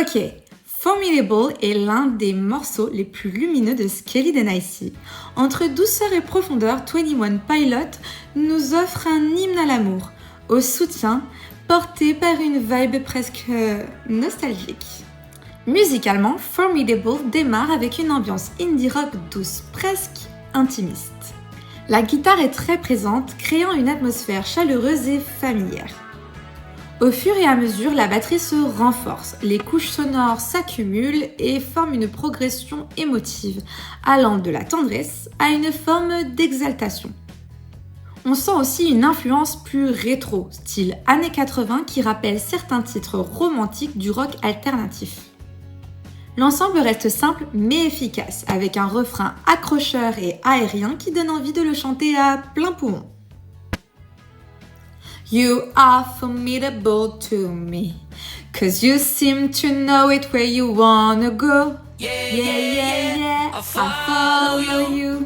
Ok, Formidable est l'un des morceaux les plus lumineux de Skelly Denacey. Entre douceur et profondeur, 21 Pilot nous offre un hymne à l'amour, au soutien, porté par une vibe presque nostalgique. Musicalement, Formidable démarre avec une ambiance indie rock douce, presque intimiste. La guitare est très présente, créant une atmosphère chaleureuse et familière. Au fur et à mesure, la batterie se renforce, les couches sonores s'accumulent et forment une progression émotive, allant de la tendresse à une forme d'exaltation. On sent aussi une influence plus rétro, style années 80 qui rappelle certains titres romantiques du rock alternatif. L'ensemble reste simple mais efficace, avec un refrain accrocheur et aérien qui donne envie de le chanter à plein poumon. You are formidable to me, 'cause you seem to know it where you wanna go. Yeah, I follow you.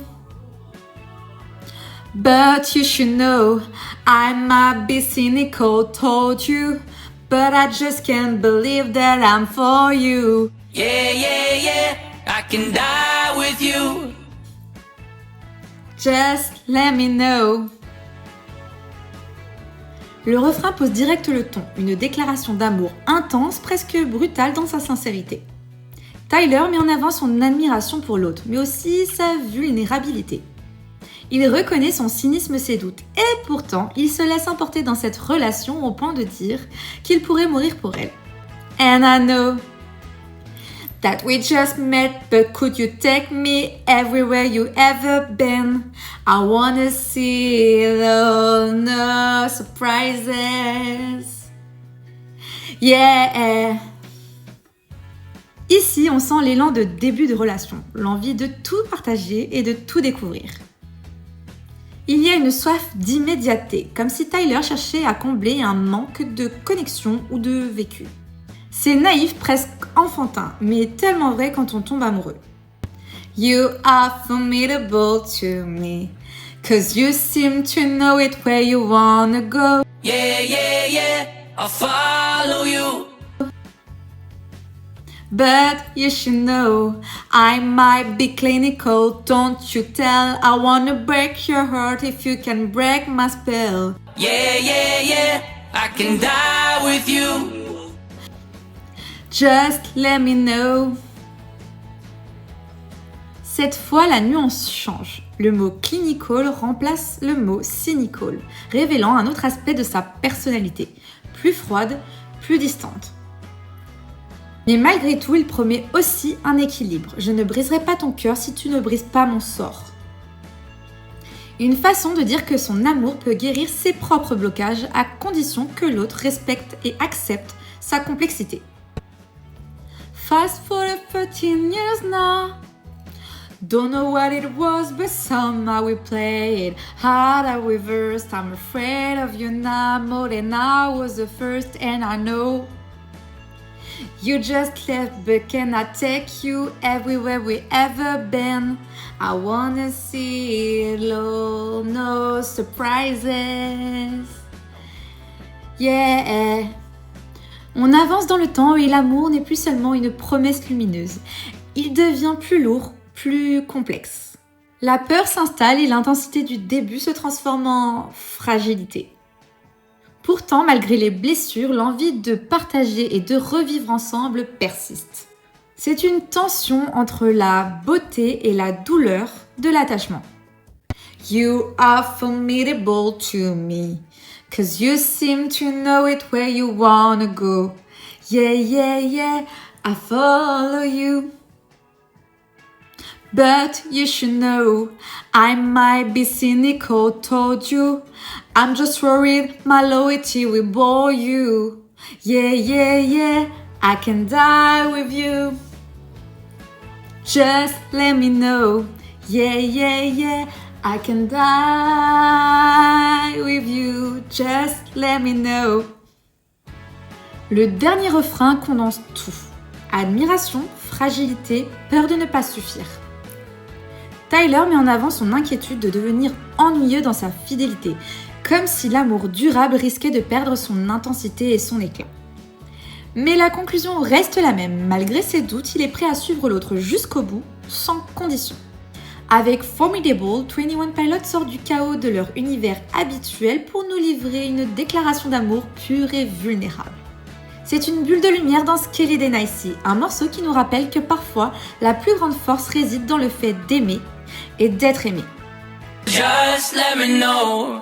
But you should know, I might be cynical, told you, but I just can't believe that I'm for you. Yeah, I can die with you. Just let me know. Le refrain pose direct le ton, une déclaration d'amour intense, presque brutale dans sa sincérité. Tyler met en avant son admiration pour l'autre, mais aussi sa vulnérabilité. Il reconnaît son cynisme, ses doutes, et pourtant, il se laisse emporter dans cette relation au point de dire qu'il pourrait mourir pour elle. And I know that we just met, but could you take me everywhere you ever been? I wanna see it all, no surprises. Yeah. Ici, on sent l'élan de début de relation, l'envie de tout partager et de tout découvrir. Il y a une soif d'immédiateté, comme si Tyler cherchait à combler un manque de connexion ou de vécu. C'est naïf, presque enfantin, mais tellement vrai quand on tombe amoureux. You are formidable to me, 'cause you seem to know it where you wanna go. Yeah, I follow you. But you should know, I might be clinical, don't you tell. I wanna break your heart if you can break my spell. Yeah, I can die with you. Just let me know. Cette fois, la nuance change. Le mot clinical remplace le mot cynical, révélant un autre aspect de sa personnalité, plus froide, plus distante. Mais malgré tout, il promet aussi un équilibre. Je ne briserai pas ton cœur si tu ne brises pas mon sort. Une façon de dire que son amour peut guérir ses propres blocages à condition que l'autre respecte et accepte sa complexité. Fast forward 13 years now. Don't know what it was, but somehow we played. Hard I reversed, I'm afraid of you now more than I was the first, and I know. You just left, but can I take you everywhere we ever been? I wanna see it all, no surprises. Yeah. On avance dans le temps et l'amour n'est plus seulement une promesse lumineuse. Il devient plus lourd, plus complexe. La peur s'installe et l'intensité du début se transforme en fragilité. Pourtant, malgré les blessures, l'envie de partager et de revivre ensemble persiste. C'est une tension entre la beauté et la douleur de l'attachement. You are formidable to me, 'cause you seem to know it where you wanna go. Yeah, I follow you. But you should know, I might be cynical, told you. I'm just worried my loyalty will bore you. Yeah, I can die with you. Just let me know. Yeah, I can die with you. Just let me know. Le dernier refrain condense tout. Admiration, fragilité, peur de ne pas suffire. Tyler met en avant son inquiétude de devenir ennuyeux dans sa fidélité, comme si l'amour durable risquait de perdre son intensité et son éclat. Mais la conclusion reste la même. Malgré ses doutes, il est prêt à suivre l'autre jusqu'au bout, sans condition. Avec Formidable, 21 Pilots sort du chaos de leur univers habituel pour nous livrer une déclaration d'amour pure et vulnérable. C'est une bulle de lumière dans Skelly Denacey, un morceau qui nous rappelle que parfois, la plus grande force réside dans le fait d'aimer et d'être aimé. Just let me know.